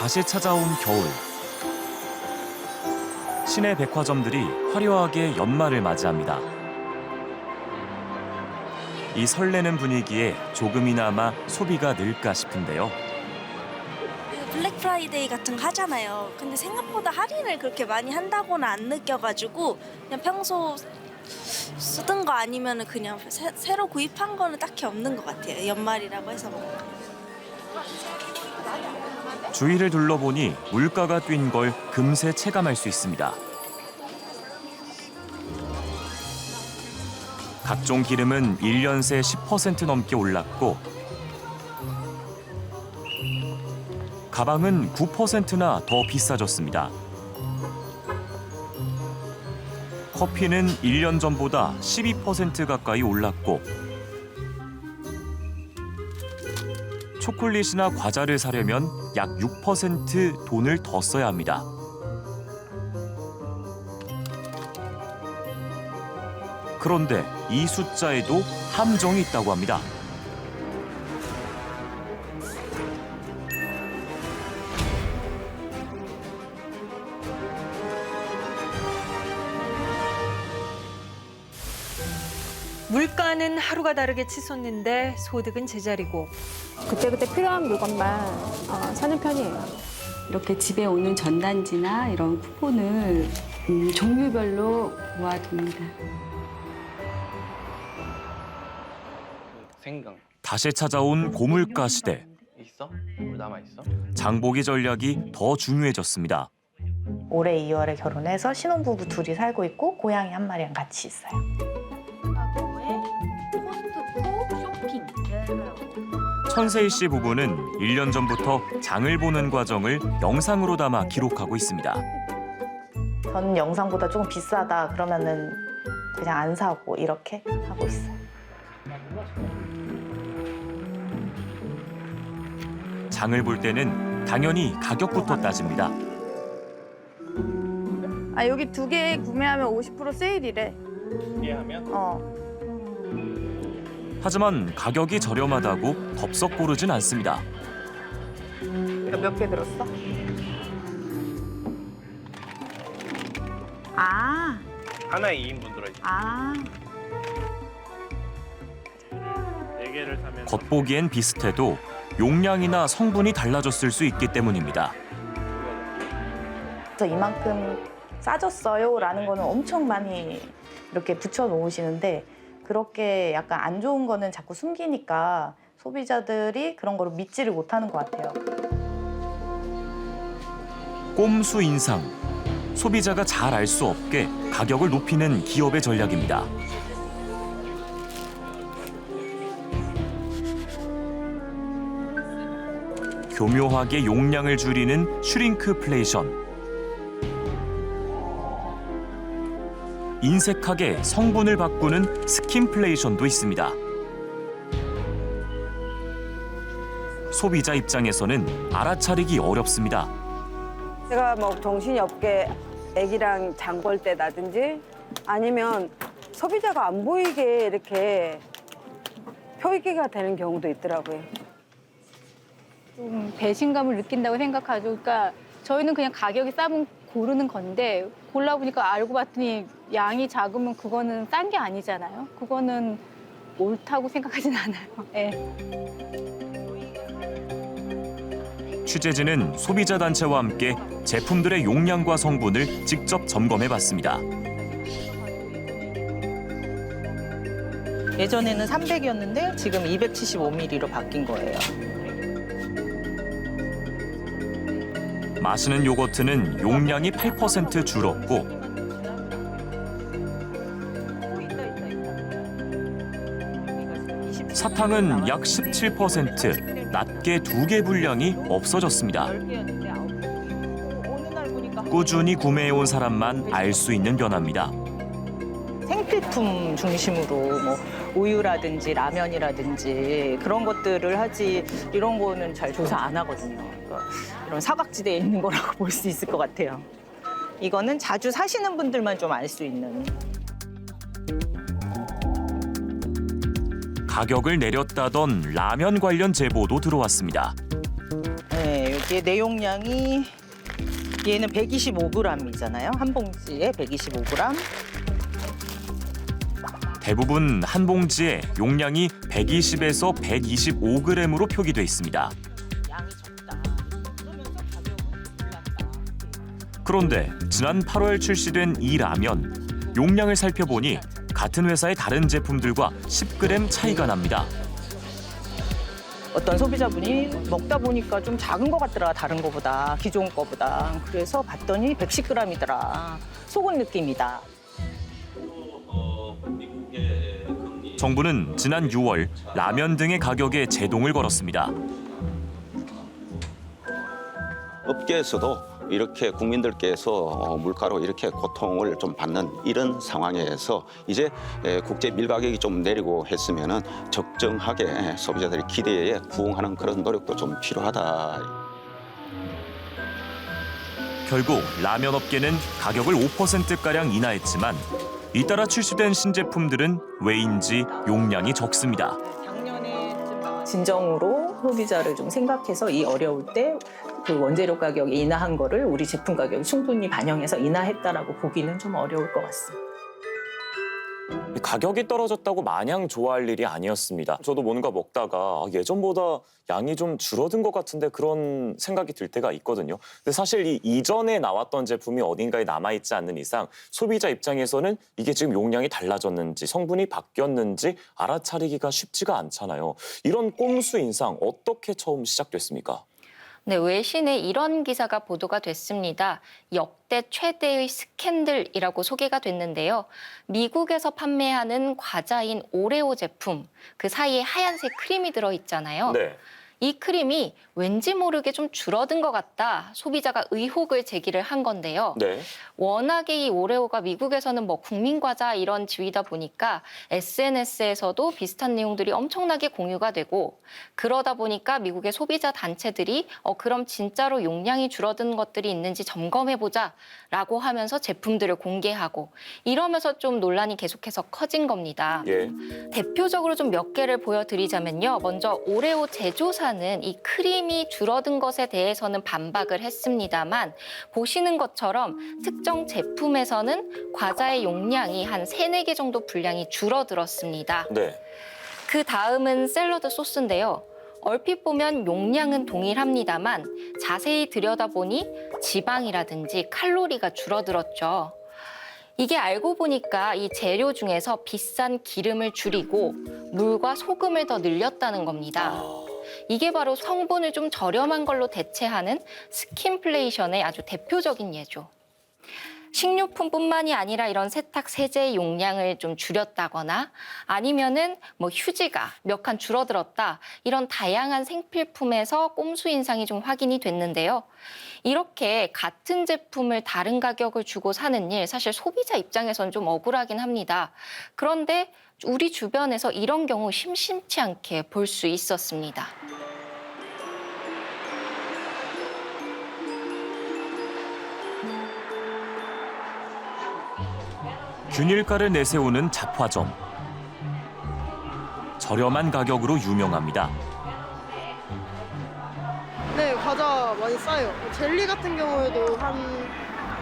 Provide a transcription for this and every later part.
다시 찾아온 겨울. 시내 백화점들이 화려하게 연말을 맞이합니다. 이 설레는 분위기에 조금이나마 소비가 늘까 싶은데요. 블랙 프라이데이 같은 거 하잖아요. 근데 생각보다 할인을 그렇게 많이 한다고는 안 느껴가지고 그냥 평소 쓰던 거 아니면 그냥 새로 구입한 거는 딱히 없는 것 같아요. 연말이라고 해서 뭔가. 주위를 둘러보니 물가가 뛴 걸 금세 체감할 수 있습니다. 각종 기름은 1년 새 10% 넘게 올랐고 가방은 9%나 더 비싸졌습니다. 커피는 1년 전보다 12% 가까이 올랐고 초콜릿이나 과자를 사려면 약 6% 돈을 더 써야 합니다. 그런데 이 숫자에도 함정이 있다고 합니다. 물가는 하루가 다르게 치솟는데 소득은 제자리고 그때그때 필요한 물건만 사는 편이에요. 이렇게 집에 오는 전단지나 이런 쿠폰을 종류별로 모아둡니다. 생강 다시 찾아온 고물가 시대. 있어? 물 남아 있어? 장보기 전략이 더 중요해졌습니다. 올해 2월에 결혼해서 신혼부부 둘이 살고 있고 고양이 한 마리랑 같이 있어요. 천세희 씨 부부는 1년 전부터 장을 보는 과정을 영상으로 담아 기록하고 있습니다. 전 영상보다 조금 비싸다 그러면은 그냥 안 사고 이렇게 하고 있어요. 장을 볼 때는 당연히 가격부터 따집니다. 아 여기 2개 구매하면 50% 세일이래. 이해하면? 하지만 가격이 저렴하다고 덥석 고르진 않습니다. 몇 개 들었어? 아, 하나에 2인분 들어있어. 아. 4개를 사면 겉보기엔 비슷해도 용량이나 성분이 달라졌을 수 있기 때문입니다. 그래서 이만큼 싸졌어요라는 거는 엄청 많이 이렇게 붙여 놓으시는데 그렇게 약간 안 좋은 거는 자꾸 숨기니까 소비자들이 그런 거를 믿지를 못하는 것 같아요. 꼼수 인상. 소비자가 잘 알 수 없게 가격을 높이는 기업의 전략입니다. 교묘하게 용량을 줄이는 슈링크플레이션. 인색하게 성분을 바꾸는 스킨플레이션도 있습니다. 소비자 입장에서는 알아차리기 어렵습니다. 제가 뭐 정신이 없게 애기랑 장 볼 때라든지 아니면 소비자가 안 보이게 이렇게 표기가 되는 경우도 있더라고요. 좀 배신감을 느낀다고 생각하죠. 그러니까 저희는 그냥 가격이 싸면 고르는 건데 골라보니까 알고 봤더니 양이 작으면 그거는 싼 게 아니잖아요. 그거는 옳다고 생각하진 않아요. 네. 취재진은 소비자 단체와 함께 제품들의 용량과 성분을 직접 점검해봤습니다. 예전에는 300이었는데 지금 275ml로 바뀐 거예요. 마시는 요거트는 용량이 8% 줄었고 사탕은 약 17% 낮게 2개 분량이 없어졌습니다. 꾸준히 구매해온 사람만 알 수 있는 변화입니다. 생필품 중심으로 뭐 우유라든지 라면이라든지 그런 것들을 하지 이런 거는 잘 조사 안 하거든요. 그러니까 이런 사각지대에 있는 거라고 볼 수 있을 것 같아요. 이거는 자주 사시는 분들만 좀 알 수 있는. 가격을 내렸다던 라면 관련 제보도 들어왔습니다. 네, 얘 내용량이 얘는 125g이잖아요. 한 봉지에 125g. 대부분 한 봉지에 용량이 120에서 125g으로 표기돼 있습니다. 양이 적다. 그러면서 가격은 올랐다. 그런데 지난 8월 출시된 이 라면, 용량을 살펴보니 같은 회사의 다른 제품들과 10g 차이가 납니다. 어떤 소비자분이 먹다 보니까 좀 작은 것 같더라, 다른 거보다, 기존 거보다. 그래서 봤더니 110g이더라. 속은 느낌이다. 정부는 지난 6월 라면 등의 가격에 제동을 걸었습니다. 업계에서도 이렇게 국민들께서 물가로 이렇게 고통을 좀 받는 이런 상황에서 이제 국제 밀가격이 좀 내리고 했으면은 적정하게 소비자들의 기대에 부응하는 그런 노력도 좀 필요하다. 결국 라면 업계는 가격을 5%가량 인하했지만 잇따라 출시된 신제품들은 왜인지 용량이 적습니다. 진정으로 소비자를 좀 생각해서 이 어려울 때 그 원재료 가격 인하한 거를 우리 제품 가격에 충분히 반영해서 인하했다라고 보기는 좀 어려울 것 같습니다. 가격이 떨어졌다고 마냥 좋아할 일이 아니었습니다. 저도 뭔가 먹다가 예전보다 양이 좀 줄어든 것 같은데 그런 생각이 들 때가 있거든요. 근데 사실 이 이전에 나왔던 제품이 어딘가에 남아있지 않는 이상 소비자 입장에서는 이게 지금 용량이 달라졌는지 성분이 바뀌었는지 알아차리기가 쉽지가 않잖아요. 이런 꼼수 인상 어떻게 처음 시작됐습니까? 네, 외신에 이런 기사가 보도가 됐습니다. 역대 최대의 스캔들이라고 소개가 됐는데요. 미국에서 판매하는 과자인 오레오 제품, 그 사이에 하얀색 크림이 들어있잖아요. 네. 이 크림이 왠지 모르게 좀 줄어든 것 같다. 소비자가 의혹을 제기를 한 건데요. 네. 워낙에 이 오레오가 미국에서는 뭐 국민과자 이런 지위다 보니까 SNS에서도 비슷한 내용들이 엄청나게 공유가 되고 그러다 보니까 미국의 소비자 단체들이 그럼 진짜로 용량이 줄어든 것들이 있는지 점검해보자 라고 하면서 제품들을 공개하고 이러면서 좀 논란이 계속해서 커진 겁니다. 예. 대표적으로 좀 몇 개를 보여드리자면요. 먼저 오레오 제조사는 이 크림이 줄어든 것에 대해서는 반박을 했습니다만 보시는 것처럼 특정 제품에서는 과자의 용량이 한 3-4개 정도 분량이 줄어들었습니다. 네. 그 다음은 샐러드 소스인데요. 얼핏 보면 용량은 동일합니다만 자세히 들여다보니 지방이라든지 칼로리가 줄어들었죠. 이게 알고 보니까 이 재료 중에서 비싼 기름을 줄이고 물과 소금을 더 늘렸다는 겁니다. 이게 바로 성분을 좀 저렴한 걸로 대체하는 스킨플레이션의 아주 대표적인 예죠. 식료품뿐만이 아니라 이런 세탁 세제의 용량을 좀 줄였다거나 아니면은 뭐 휴지가 몇 칸 줄어들었다 이런 다양한 생필품에서 꼼수 인상이 좀 확인이 됐는데요. 이렇게 같은 제품을 다른 가격을 주고 사는 일 사실 소비자 입장에선 좀 억울하긴 합니다. 그런데 우리 주변에서 이런 경우 심심치 않게 볼 수 있었습니다. 균일가를 내세우는 잡화점. 저렴한 가격으로 유명합니다. 네, 과자 많이 싸요. 젤리 같은 경우에도 한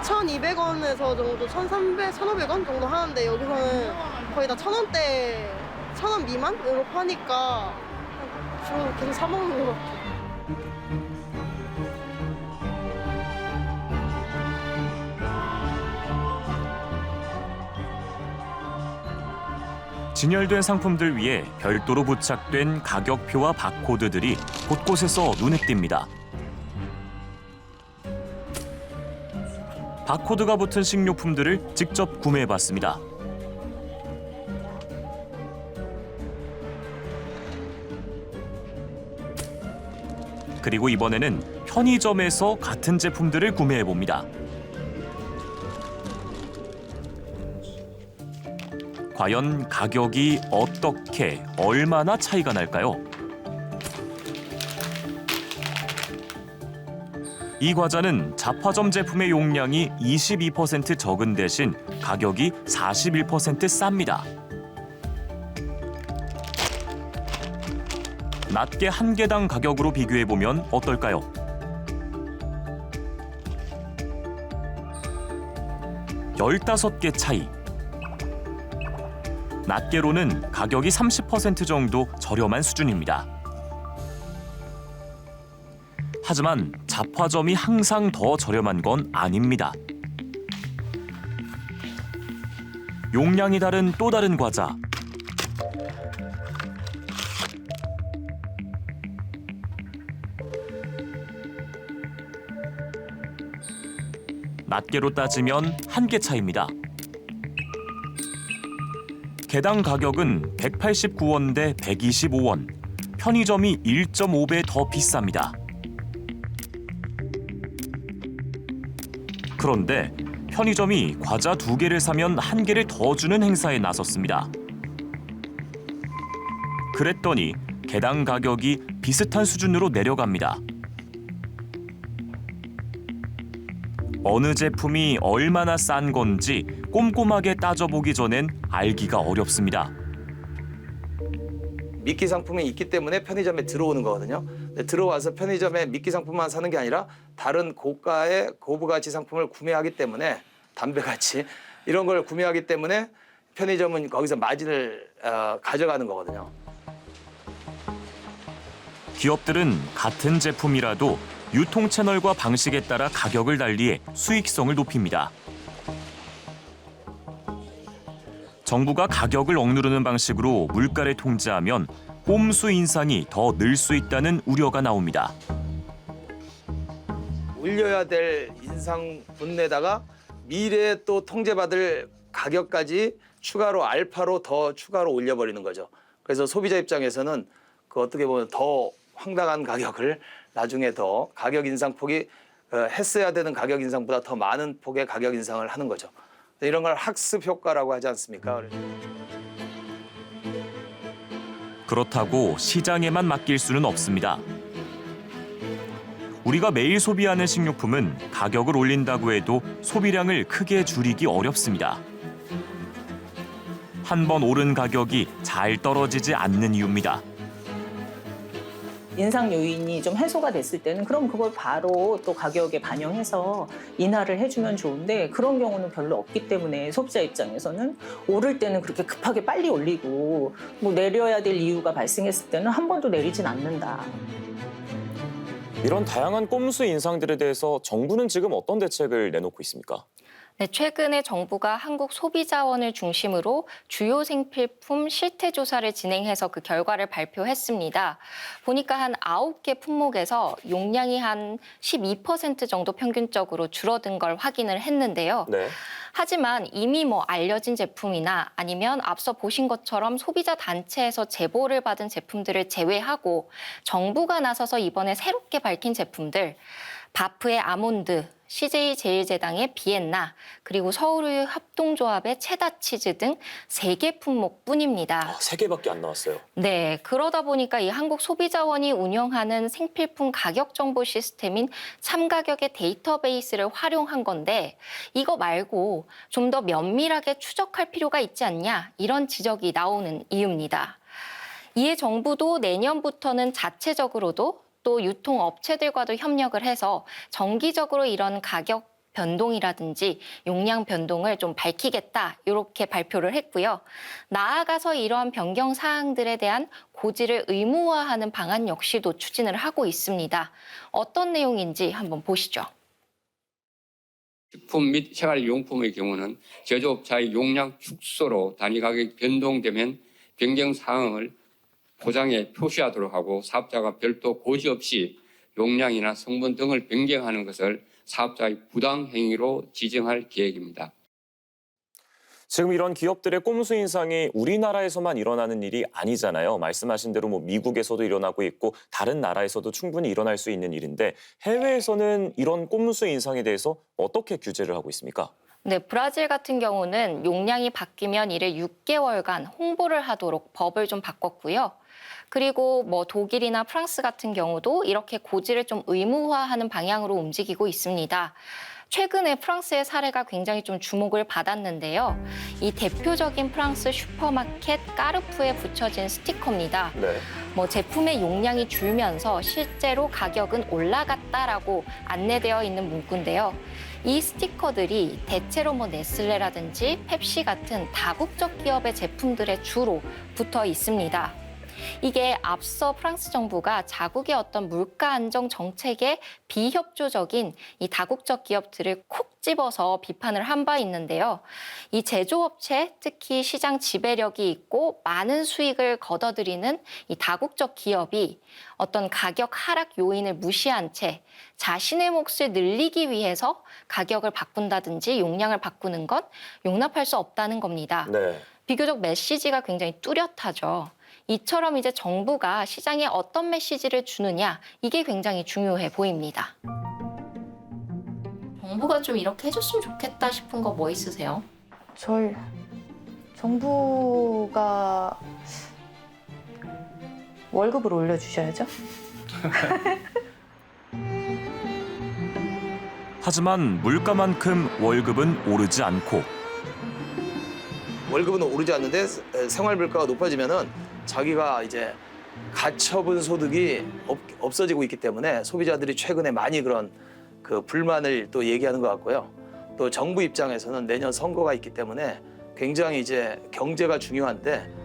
1,200원에서 정도 1,300, 1,500원 정도 하는데 여기서는 거의 다 1,000원대, 1,000원 미만으로 파니까 주로 계속 사 먹는 것 같아요. 진열된 상품들 위에 별도로 부착된 가격표와 바코드들이 곳곳에서 눈에 띕니다. 바코드가 붙은 식료품들을 직접 구매해봤습니다. 그리고 이번에는 편의점에서 같은 제품들을 구매해봅니다. 과연 가격이 어떻게, 얼마나 차이가 날까요? 이 과자는 잡화점 제품의 용량이 22% 적은 대신 가격이 41% 쌉니다. 낱개 한 개당 가격으로 비교해보면 어떨까요? 15개 차이. 낱개로는 가격이 30% 정도 저렴한 수준입니다. 하지만 잡화점이 항상 더 저렴한 건 아닙니다. 용량이 다른 또 다른 과자. 낱개로 따지면 한 개 차이입니다. 개당 가격은 189원 대 125원. 편의점이 1.5배 더 비쌉니다. 그런데 편의점이 과자 2개를 사면 1개를 더 주는 행사에 나섰습니다. 그랬더니 개당 가격이 비슷한 수준으로 내려갑니다. 어느 제품이 얼마나 싼 건지 꼼꼼하게 따져보기 전엔 알기가 어렵습니다. 미끼 상품이 있기 때문에 편의점에 들어오는 거거든요. 들어와서 편의점에 미끼 상품만 사는 게 아니라 다른 고가의 고부가치 상품을 구매하기 때문에 담배같이 이런 걸 구매하기 때문에 편의점은 거기서 마진을 가져가는 거거든요. 기업들은 같은 제품이라도 유통 채널과 방식에 따라 가격을 달리해 수익성을 높입니다. 정부가 가격을 억누르는 방식으로 물가를 통제하면 꼼수 인상이 더 늘 수 있다는 우려가 나옵니다. 올려야 될 인상분에다가 미래에 또 통제받을 가격까지 추가로 알파로 더 추가로 올려버리는 거죠. 그래서 소비자 입장에서는 그 어떻게 보면 더 황당한 가격을 나중에 더 가격 인상폭이 했어야 되는 가격 인상보다 더 많은 폭의 가격 인상을 하는 거죠. 이런 걸 학습 효과라고 하지 않습니까? 그렇다고 시장에만 맡길 수는 없습니다. 우리가 매일 소비하는 식료품은 가격을 올린다고 해도 소비량을 크게 줄이기 어렵습니다. 한 번 오른 가격이 잘 떨어지지 않는 이유입니다. 인상 요인이 좀 해소가 됐을 때는 그럼 그걸 바로 또 가격에 반영해서 인하를 해주면 좋은데 그런 경우는 별로 없기 때문에 소비자 입장에서는 오를 때는 그렇게 급하게 빨리 올리고 뭐 내려야 될 이유가 발생했을 때는 한 번도 내리진 않는다. 이런 다양한 꼼수 인상들에 대해서 정부는 지금 어떤 대책을 내놓고 있습니까? 네, 최근에 정부가 한국소비자원을 중심으로 주요 생필품 실태 조사를 진행해서 그 결과를 발표했습니다. 보니까 한 9개 품목에서 용량이 한 12% 정도 평균적으로 줄어든 걸 확인을 했는데요. 네. 하지만 이미 알려진 제품이나 아니면 앞서 보신 것처럼 소비자 단체에서 제보를 받은 제품들을 제외하고 정부가 나서서 이번에 새롭게 밝힌 제품들, 바프의 아몬드, CJ제일제당의 비엔나, 그리고 서울우유 협동조합의 체다치즈 등 3개 품목뿐입니다. 3개밖에 안 나왔어요. 네, 그러다 보니까 이 한국소비자원이 운영하는 생필품 가격 정보 시스템인 참가격의 데이터베이스를 활용한 건데 이거 말고 좀 더 면밀하게 추적할 필요가 있지 않냐 이런 지적이 나오는 이유입니다. 이에 정부도 내년부터는 자체적으로도 또 유통업체들과도 협력을 해서 정기적으로 이런 가격 변동이라든지 용량 변동을 좀 밝히겠다 이렇게 발표를 했고요. 나아가서 이러한 변경 사항들에 대한 고지를 의무화하는 방안 역시도 추진을 하고 있습니다. 어떤 내용인지 한번 보시죠. 식품 및 생활용품의 경우는 제조업자의 용량 축소로 단위 가격이 변동되면 변경 사항을 포장에 표시하도록 하고 사업자가 별도 고지 없이 용량이나 성분 등을 변경하는 것을 사업자의 부당 행위로 지정할 계획입니다. 지금 이런 기업들의 꼼수 인상이 우리나라에서만 일어나는 일이 아니잖아요. 말씀하신 대로 미국에서도 일어나고 있고 다른 나라에서도 충분히 일어날 수 있는 일인데 해외에서는 이런 꼼수 인상에 대해서 어떻게 규제를 하고 있습니까? 네, 브라질 같은 경우는 용량이 바뀌면 이를 6개월간 홍보를 하도록 법을 좀 바꿨고요. 그리고 독일이나 프랑스 같은 경우도 이렇게 고지를 좀 의무화하는 방향으로 움직이고 있습니다. 최근에 프랑스의 사례가 굉장히 좀 주목을 받았는데요. 이 대표적인 프랑스 슈퍼마켓 까르푸에 붙여진 스티커입니다. 네. 뭐 제품의 용량이 줄면서 실제로 가격은 올라갔다라고 안내되어 있는 문구인데요. 이 스티커들이 대체로 뭐 네슬레라든지 펩시 같은 다국적 기업의 제품들에 주로 붙어 있습니다. 이게 앞서 프랑스 정부가 자국의 어떤 물가 안정 정책에 비협조적인 이 다국적 기업들을 콕 집어서 비판을 한 바 있는데요. 이 제조업체, 특히 시장 지배력이 있고 많은 수익을 거둬들이는 이 다국적 기업이 어떤 가격 하락 요인을 무시한 채 자신의 몫을 늘리기 위해서 가격을 바꾼다든지 용량을 바꾸는 건 용납할 수 없다는 겁니다. 네. 비교적 메시지가 굉장히 뚜렷하죠. 이처럼 이제 정부가 시장에 어떤 메시지를 주느냐, 이게 굉장히 중요해 보입니다. 정부가 좀 이렇게 해줬으면 좋겠다 싶은 거 뭐 있으세요? 저희 정부가 월급을 올려주셔야죠. 하지만 물가만큼 월급은 오르지 않고 월급은 오르지 않는데 생활 물가가 높아지면은 자기가 이제 가처분 소득이 없어지고 있기 때문에 소비자들이 최근에 많이 그런 그 불만을 또 얘기하는 것 같고요. 또 정부 입장에서는 내년 선거가 있기 때문에 굉장히 이제 경제가 중요한데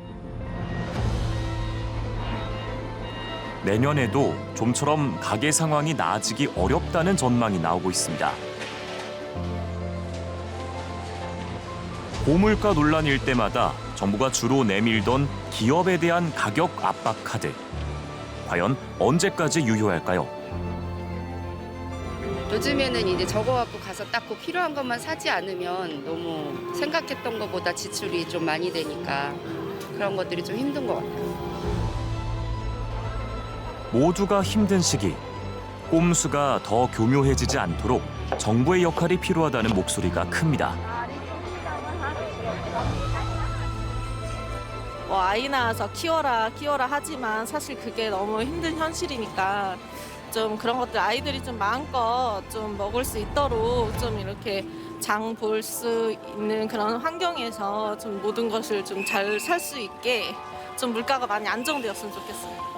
내년에도 좀처럼 가계 상황이 나아지기 어렵다는 전망이 나오고 있습니다. 고물가 논란일 때마다 정부가 주로 내밀던 기업에 대한 가격 압박 카드. 과연 언제까지 유효할까요? 요즘에는 이제 저거 갖고 가서 딱 그 필요한 것만 사지 않으면 너무 생각했던 것보다 지출이 좀 많이 되니까 그런 것들이 좀 힘든 것 같아요. 모두가 힘든 시기. 꼼수가 더 교묘해지지 않도록 정부의 역할이 필요하다는 목소리가 큽니다. 아이 낳아서 키워라 하지만 사실 그게 너무 힘든 현실이니까 좀 그런 것들 아이들이 좀 마음껏 좀 먹을 수 있도록 좀 이렇게 장 볼 수 있는 그런 환경에서 좀 모든 것을 좀 잘 살 수 있게 좀 물가가 많이 안정되었으면 좋겠어요.